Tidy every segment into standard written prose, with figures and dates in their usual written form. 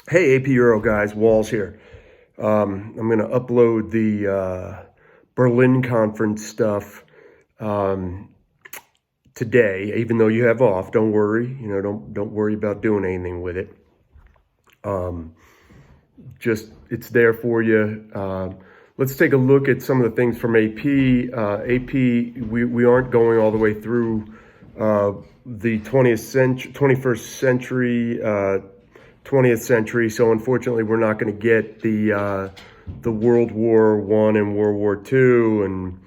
Hey, AP Euro guys, Walls here. I'm going to upload the Berlin conference stuff um, today, even though you have off. Don't worry, don't worry about doing anything with it. Just it's there for you. Let's take a look at some of the things from AP. AP, we aren't going all the way through the 20th century, 21st century. 20th century, so unfortunately we're not going to get the World War I and World War II, and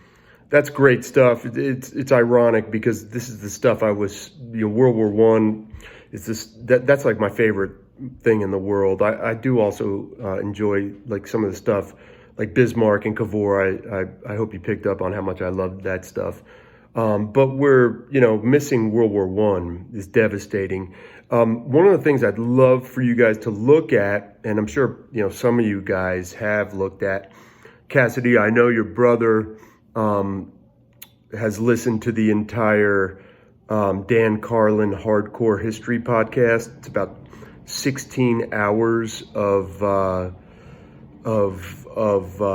that's great stuff. It's ironic because this is the stuff I was, World War I is that's like my favorite thing in the world. I do also enjoy like some of the stuff like Bismarck and Cavour. I hope you picked up on how much I love that stuff. But we're, missing World War I is devastating. One of the things I'd love for you guys to look at, and I'm sure, some of you guys have looked at, Cassidy, I know your brother has listened to the entire Dan Carlin Hardcore History podcast. It's about 16 hours of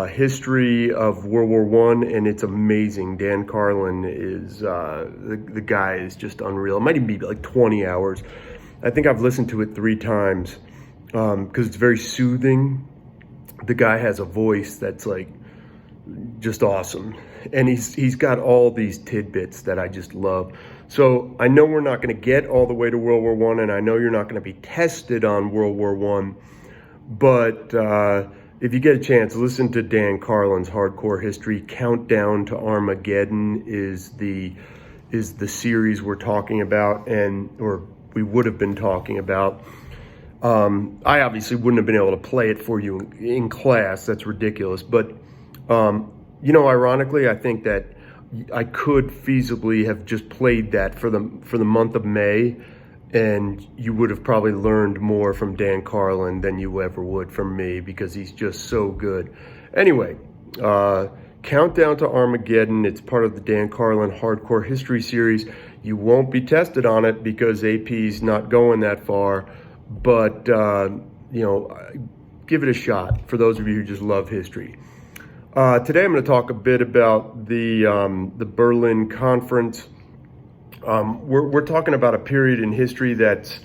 history of World War I, and it's amazing. Dan Carlin is the guy is just unreal. It might even be like 20 hours. I think I've listened to it 3 times because it's very soothing. The guy has a voice that's like just awesome, and he's got all these tidbits that I just love. So I know we're not going to get all the way to World War I, and I know you're not going to be tested on World War I, but if you get a chance, listen to Dan Carlin's Hardcore History. Countdown to Armageddon is the series we're talking about, or we would have been talking about. I obviously wouldn't have been able to play it for you in class. That's ridiculous. But, ironically, I think that I could feasibly have just played that for the month of May, and you would have probably learned more from Dan Carlin than you ever would from me because he's just so good. Anyway, Countdown to Armageddon. It's part of the Dan Carlin Hardcore History series. You won't be tested on it because AP's not going that far, but, give it a shot for those of you who just love history. Today I'm going to talk a bit about the Berlin Conference. We're talking about a period in history that's,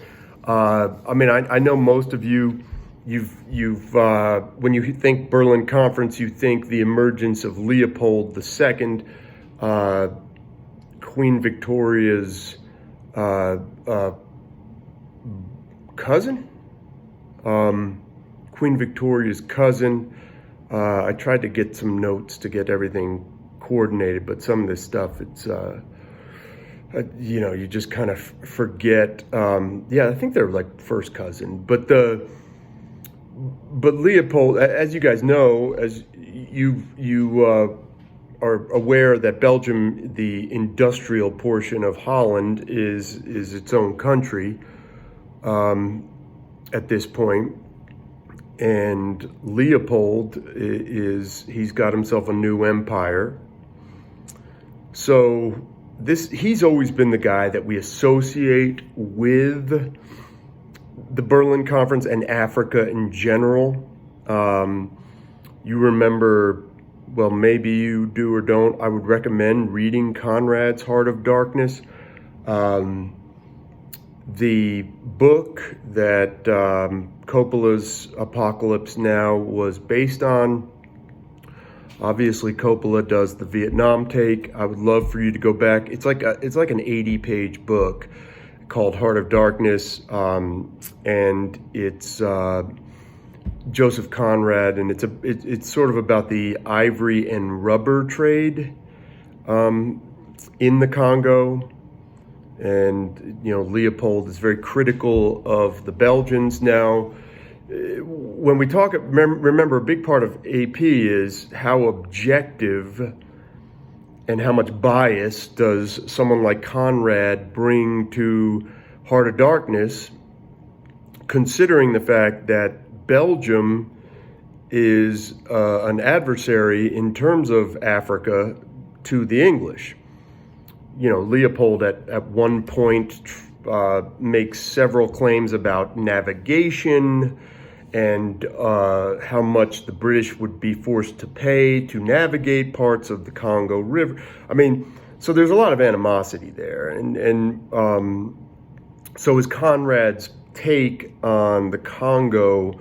I know most of you, you've when you think Berlin Conference, you think the emergence of Leopold II, Queen Victoria's cousin. Queen Victoria's cousin. I tried to get some notes to get everything coordinated, but some of this stuff, it's you just kind of forget. I think they're like first cousin, but Leopold, as you guys know, as you are aware that Belgium, the industrial portion of Holland, is its own country at this point. And Leopold he's got himself a new empire. So he's always been the guy that we associate with the Berlin Conference and Africa in general. You remember, well, maybe you do or don't, I would recommend reading Conrad's Heart of Darkness. The book that Coppola's Apocalypse Now was based on. Obviously, Coppola does the Vietnam take. I would love for you to go back. It's like an 80-page book called Heart of Darkness, and it's Joseph Conrad, and it's sort of about the ivory and rubber trade in the Congo. And, Leopold is very critical of the Belgians. Now, when we talk, remember, a big part of AP is how objective and how much bias does someone like Conrad bring to Heart of Darkness, considering the fact that Belgium is an adversary in terms of Africa to the English. Leopold at one point makes several claims about navigation and how much the British would be forced to pay to navigate parts of the Congo River. I mean, so there's a lot of animosity there, and so is Conrad's take on the Congo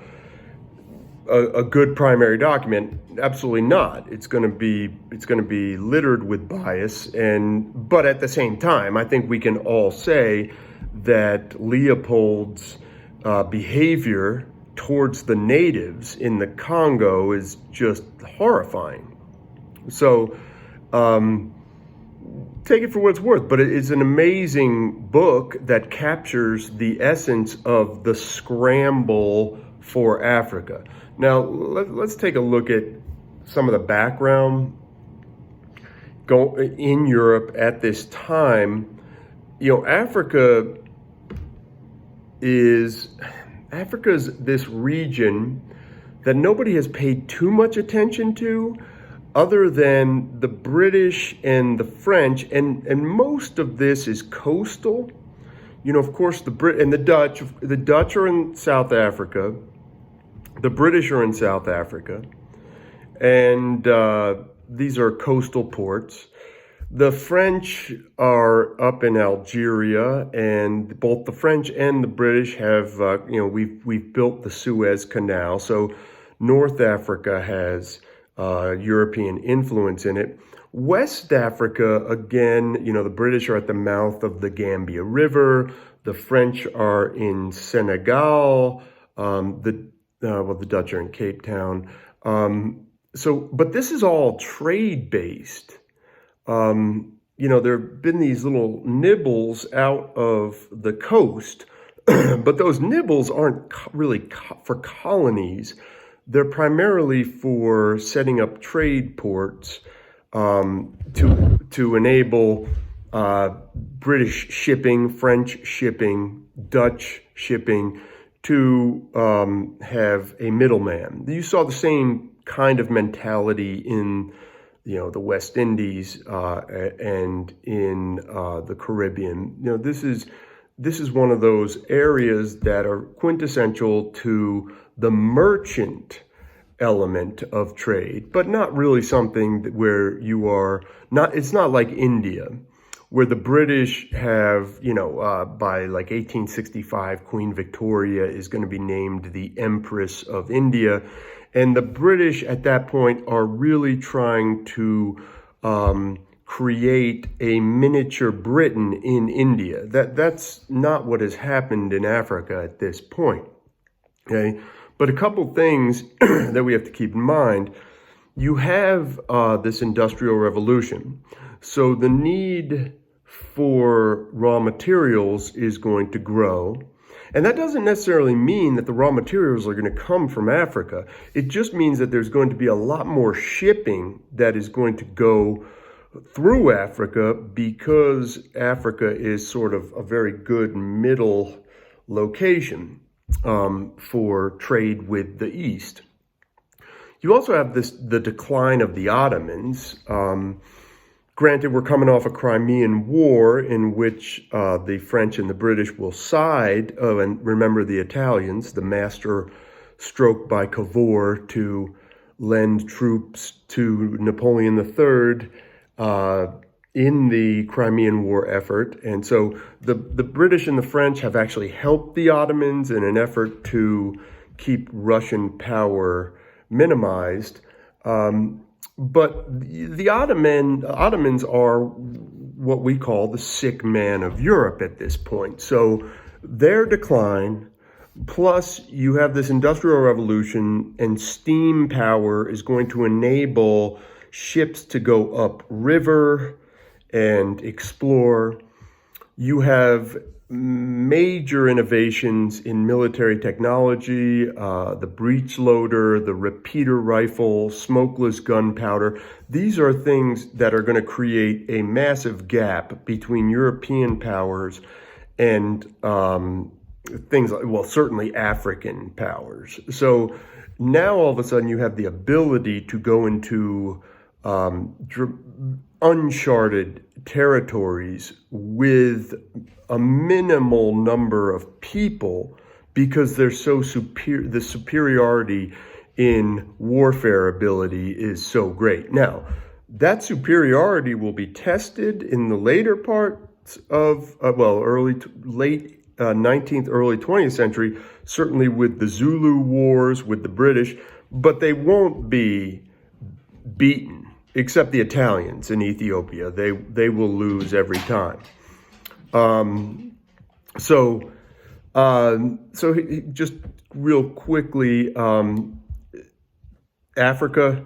a good primary document? Absolutely not. It's going to be littered with bias, but at the same time, I think we can all say that Leopold's behavior towards the natives in the Congo is just horrifying. So take it for what it's worth, but it's an amazing book that captures the essence of the scramble for Africa. Now, let's take a look at some of the background in Europe at this time. Africa's this region that nobody has paid too much attention to, other than the British and the French, and most of this is coastal. Of course, the Brit and the Dutch. The Dutch are in South Africa. The British are in South Africa, and these are coastal ports. The French are up in Algeria, and both the French and the British have, we've built the Suez Canal, so North Africa has European influence in it. West Africa, again, the British are at the mouth of the Gambia River. The French are in Senegal. The Dutch are in Cape Town. But this is all trade-based. There have been these little nibbles out of the coast, but those nibbles aren't really for colonies. They're primarily for setting up trade ports to enable British shipping, French shipping, Dutch shipping, to have a middleman. You saw the same kind of mentality in the West Indies and in the Caribbean. This is one of those areas that are quintessential to the merchant element of trade, but not really something where you are not. It's not like India, where the British have, by like 1865, Queen Victoria is going to be named the Empress of India. And the British at that point are really trying to create a miniature Britain in India. That's not what has happened in Africa at this point. Okay, but a couple things that we have to keep in mind. You have this industrial revolution. So the need for raw materials is going to grow. And that doesn't necessarily mean that the raw materials are going to come from Africa. It just means that there's going to be a lot more shipping that is going to go through Africa, because Africa is sort of a very good middle location for trade with the East. You also have the decline of the Ottomans. Granted, we're coming off a Crimean War in which the French and the British will side, and remember the Italians, the master stroke by Cavour to lend troops to Napoleon III in the Crimean War effort. And so the British and the French have actually helped the Ottomans in an effort to keep Russian power minimized. But the Ottomans are what we call the sick man of Europe at this point. So their decline, plus you have this industrial revolution, and steam power is going to enable ships to go upriver and explore. You have major innovations in military technology, the breech loader, the repeater rifle, smokeless gunpowder. These are things that are going to create a massive gap between European powers and things like, well, certainly African powers. So now all of a sudden you have the ability to go into uncharted territories with a minimal number of people because they're so superior. The superiority in warfare ability is so great. Now, that superiority will be tested in the later parts of, late 19th, early 20th century, certainly with the Zulu Wars, with the British, but they won't be beaten, except the Italians in Ethiopia. They will lose every time. So just real quickly, Africa,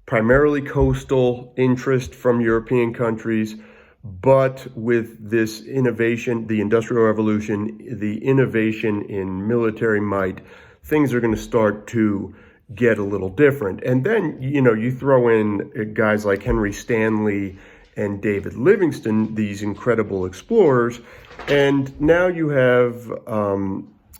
primarily coastal interest from European countries, but with this innovation, the Industrial Revolution, the innovation in military might, things are going to start to get a little different. And then, you throw in guys like Henry Stanley and David Livingstone, these incredible explorers, and now you have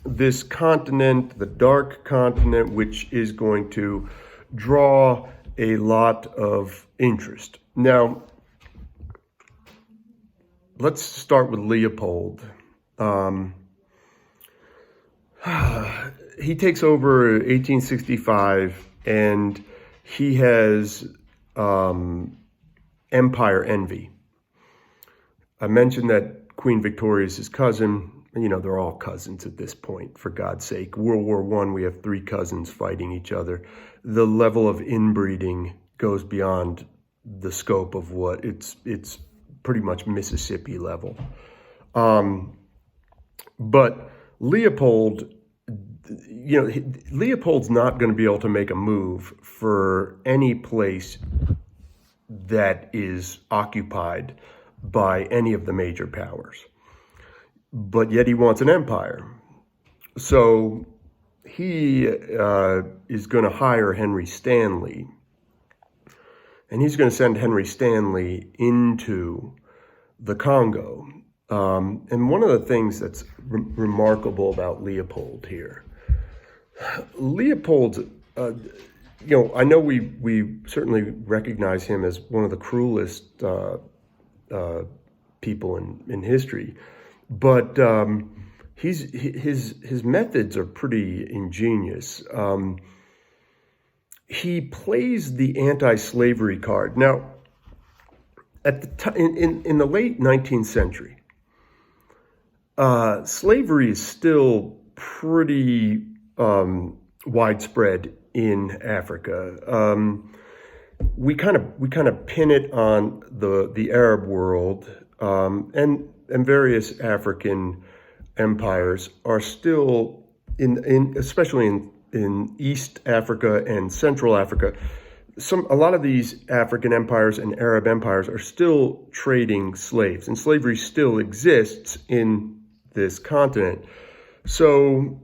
this continent, the dark continent, which is going to draw a lot of interest. Now, let's start with Leopold. He takes over 1865, and he has empire envy. I mentioned that Queen Victoria is his cousin. They're all cousins at this point, for God's sake. World War I, we have 3 cousins fighting each other. The level of inbreeding goes beyond the scope of what it's pretty much Mississippi level. But Leopold, Leopold's not going to be able to make a move for any place that is occupied by any of the major powers. But yet he wants an empire. So he is going to hire Henry Stanley. And he's going to send Henry Stanley into the Congo. And one of the things that's remarkable about Leopold here, Leopold, I know we certainly recognize him as one of the cruelest people in history, but his methods are pretty ingenious. He plays the anti-slavery card. Now, at the in the late 19th century, slavery is still pretty widespread in Africa. We kind of pin it on the Arab world, and various African empires are still especially in East Africa and Central Africa. A lot of these African empires and Arab empires are still trading slaves, and slavery still exists in this continent. So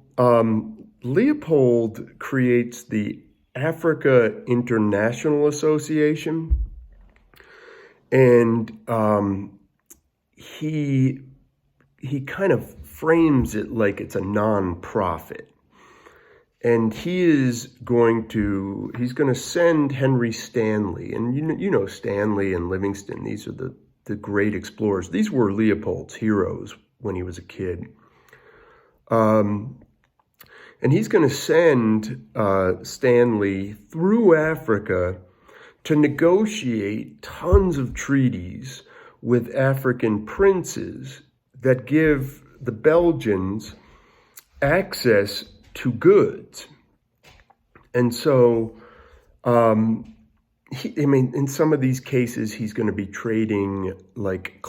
Leopold creates the Africa International Association, and he kind of frames it like it's a non-profit. And he's going to send Henry Stanley, and Stanley and Livingstone, these are the great explorers. These were Leopold's heroes when he was a kid. And he's going to send Stanley through Africa to negotiate tons of treaties with African princes that give the Belgians access to goods. And so, in some of these cases, he's going to be trading like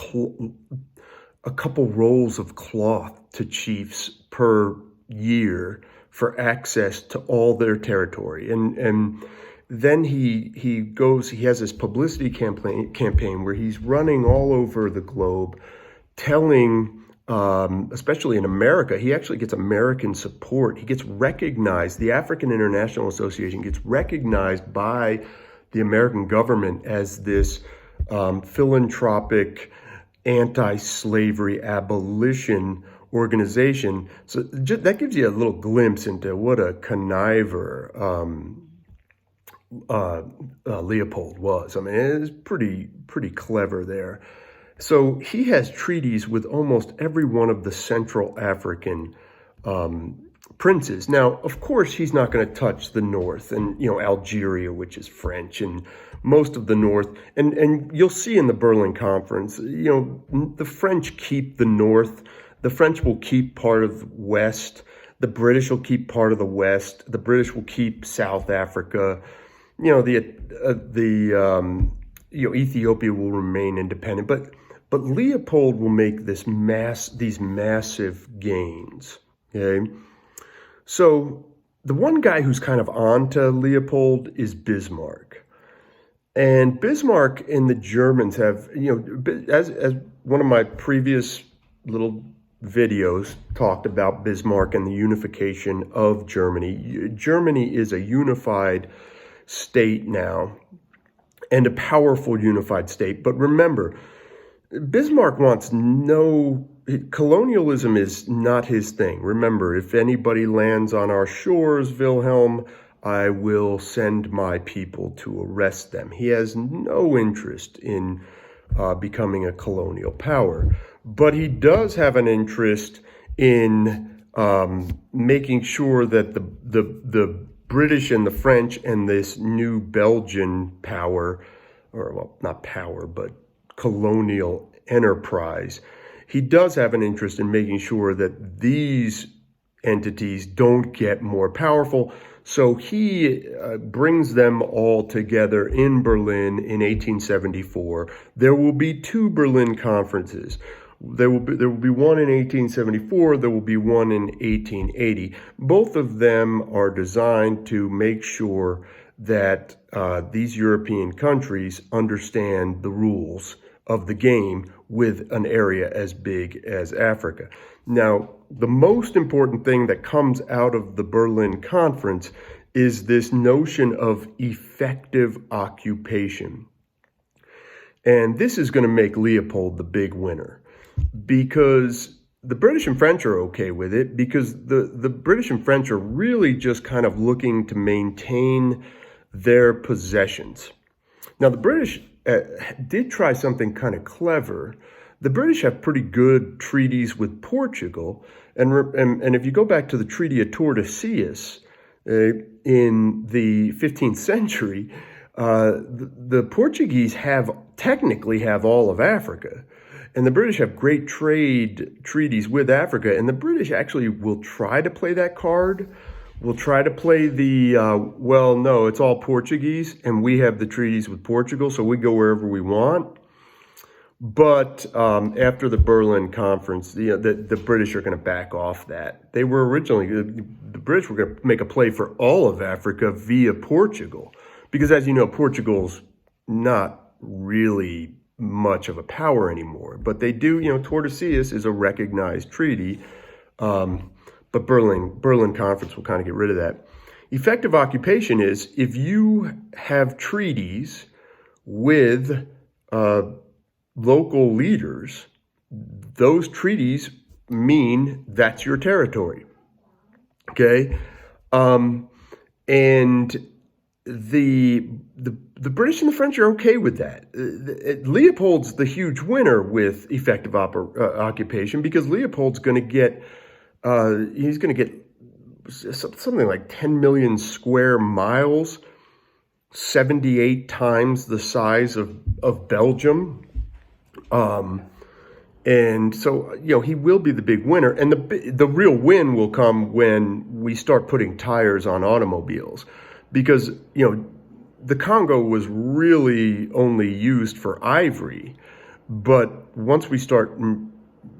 a couple rolls of cloth to chiefs per year for access to all their territory. And then he has this publicity campaign where he's running all over the globe telling, especially in America, he actually gets American support. He gets recognized. The African International Association gets recognized by the American government as this philanthropic, anti-slavery abolition organization. So that gives you a little glimpse into what a conniver Leopold was. I mean, it was pretty clever there. So he has treaties with almost every one of the Central African princes. Now, of course, he's not going to touch the north and, Algeria, which is French, and most of the north. And you'll see in the Berlin Conference, the French keep the north. The French will keep part of the west. The British will keep part of the west. The British will keep South Africa. Ethiopia will remain independent. But Leopold will make these massive gains. Okay. So the one guy who's kind of on to Leopold is Bismarck. And Bismarck and the Germans have, as one of my previous little videos talked about Bismarck and the unification of Germany. Germany is a unified state now, and a powerful unified state. But remember, Bismarck wants colonialism is not his thing. Remember, if anybody lands on our shores, Wilhelm, I will send my people to arrest them. He has no interest in becoming a colonial power. But he does have an interest in making sure that the British and the French and this new Belgian power, not power, but colonial enterprise, he does have an interest in making sure that these entities don't get more powerful. So he brings them all together in Berlin in 1874. There will be two Berlin conferences. There will be one in 1874. There will be one in 1880. Both of them are designed to make sure that these European countries understand the rules of the game with an area as big as Africa. Now, the most important thing that comes out of the Berlin Conference is this notion of effective occupation. And this is going to make Leopold the big winner, because the British and French are okay with it, because the British and French are really just kind of looking to maintain their possessions. Now, the British did try something kind of clever. The British have pretty good treaties with Portugal, and if you go back to the Treaty of Tordesillas in the 15th century, the Portuguese technically have all of Africa, and the British have great trade treaties with Africa, and the British actually will try to play that card. We'll try to play no, it's all Portuguese, and we have the treaties with Portugal, so we go wherever we want. But after the Berlin Conference, the British are going to back off that. They were originally, the British were going to make a play for all of Africa via Portugal, because as you know, Portugal's not really much of a power anymore. But they do, Tordesillas is a recognized treaty. But Berlin Conference will kind of get rid of that. Effective occupation is if you have treaties with local leaders, those treaties mean that's your territory. Okay, and the British and the French are okay with that. Leopold's the huge winner with effective occupation, because Leopold's going to get. He's going to get something like 10 million square miles, 78 times the size of Belgium. And so, he will be the big winner. And the real win will come when we start putting tires on automobiles, because, the Congo was really only used for ivory. But once we start in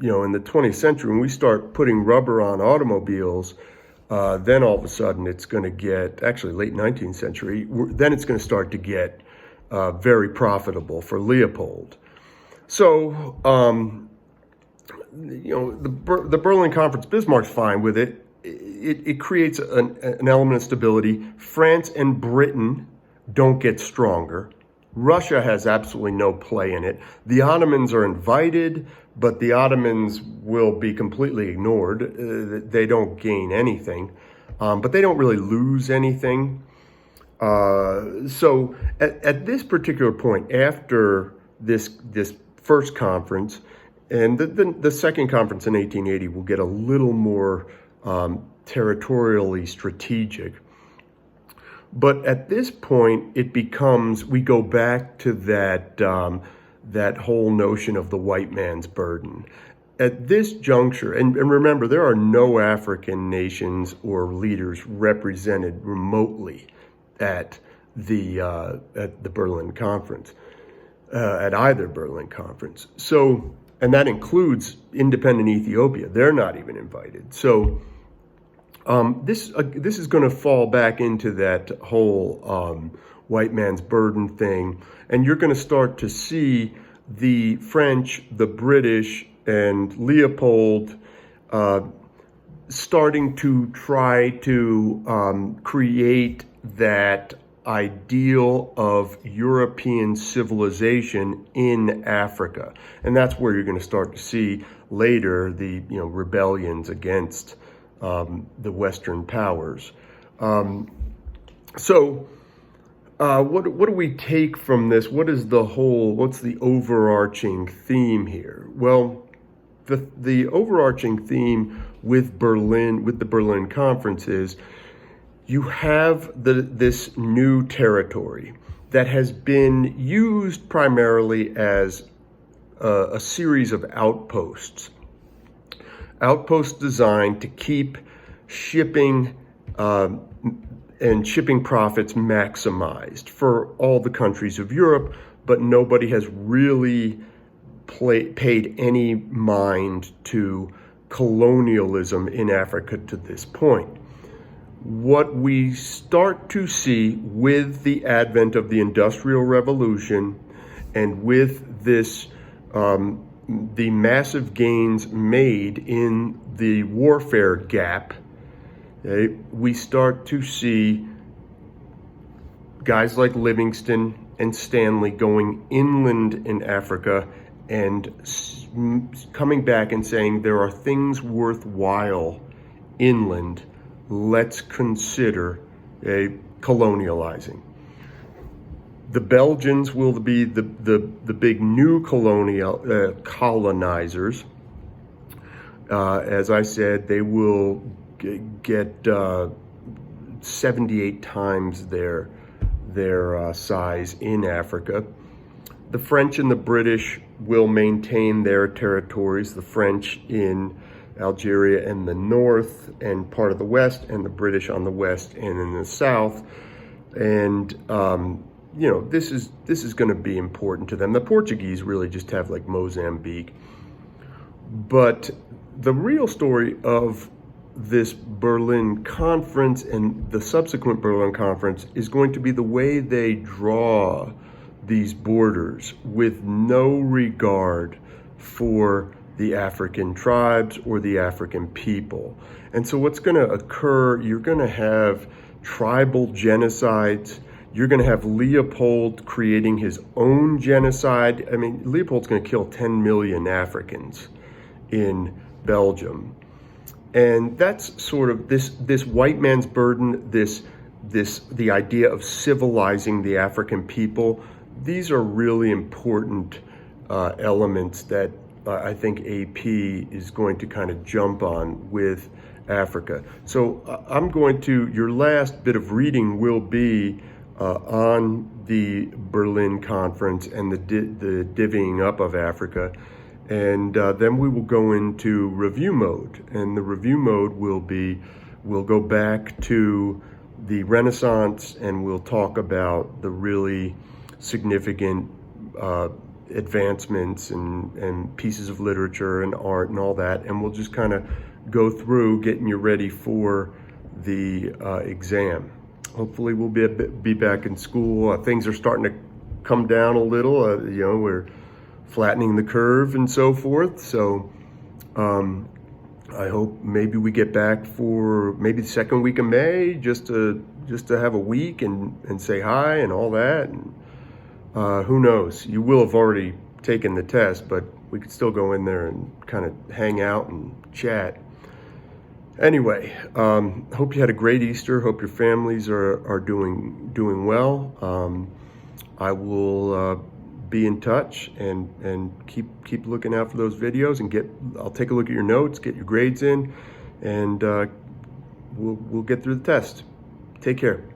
the 20th century, when we start putting rubber on automobiles, then all of a sudden it's going to get, actually late 19th century, then it's going to start to get very profitable for Leopold. So, the Berlin Conference, Bismarck's fine with it. It creates an element of stability. France and Britain don't get stronger. Russia has absolutely no play in it. The Ottomans are invited, but the Ottomans will be completely ignored. They don't gain anything, but they don't really lose anything. So at this particular point, after this first conference, and the second conference in 1880 will get a little more territorially strategic. But at this point, it becomes, we go back to that whole notion of the white man's burden. At this juncture, and remember, there are no African nations or leaders represented remotely at the Berlin Conference, at either Berlin Conference. So, and that includes independent Ethiopia. They're not even invited. So this is going to fall back into that whole white man's burden thing, and you're going to start to see the French, the British, and Leopold starting to try to create that ideal of European civilization in Africa. And that's where you're going to start to see later the rebellions against the Western powers. So what do we take from this? What's the overarching theme here? Well, the overarching theme with the Berlin Conference is you have this new territory that has been used primarily as a series of outposts designed to keep shipping and shipping profits maximized for all the countries of Europe, but nobody has really paid any mind to colonialism in Africa to this point. What we start to see with the advent of the Industrial Revolution and with this, the massive gains made in the warfare gap, we start to see guys like Livingston and Stanley going inland in Africa and coming back and saying there are things worthwhile inland. Let's consider colonializing. The Belgians will be the big new colonizers. As I said, they will get 78 times their size in Africa. The French and the British will maintain their territories, the French in Algeria and the north and part of the west, and the British on the west and in the south. And this is going to be important to them. The Portuguese really just have like Mozambique. But the real story of this Berlin Conference and the subsequent Berlin Conference is going to be the way they draw these borders with no regard for the African tribes or the African people. And so what's going to occur, you're going to have tribal genocides. You're going to have Leopold creating his own genocide. I mean, Leopold's going to kill 10 million Africans in Belgium. And that's sort of this white man's burden, the idea of civilizing the African people. These are really important elements that I think AP is going to kind of jump on with Africa. So your last bit of reading will be on the Berlin Conference and the divvying up of Africa. And then we will go into review mode. And the review mode we'll go back to the Renaissance and we'll talk about the really significant advancements and pieces of literature and art and all that. And we'll just kind of go through getting you ready for the exam. Hopefully we'll be back in school. Things are starting to come down a little. We're flattening the curve and so forth. So I hope maybe we get back for maybe the second week of May, just to have a week and say hi and all that. And who knows? You will have already taken the test, but we could still go in there and kind of hang out and chat. Anyway, hope you had a great Easter. Hope your families are doing well. I will be in touch and keep looking out for those videos and I'll take a look at your notes, get your grades in, and we'll get through the test. Take care.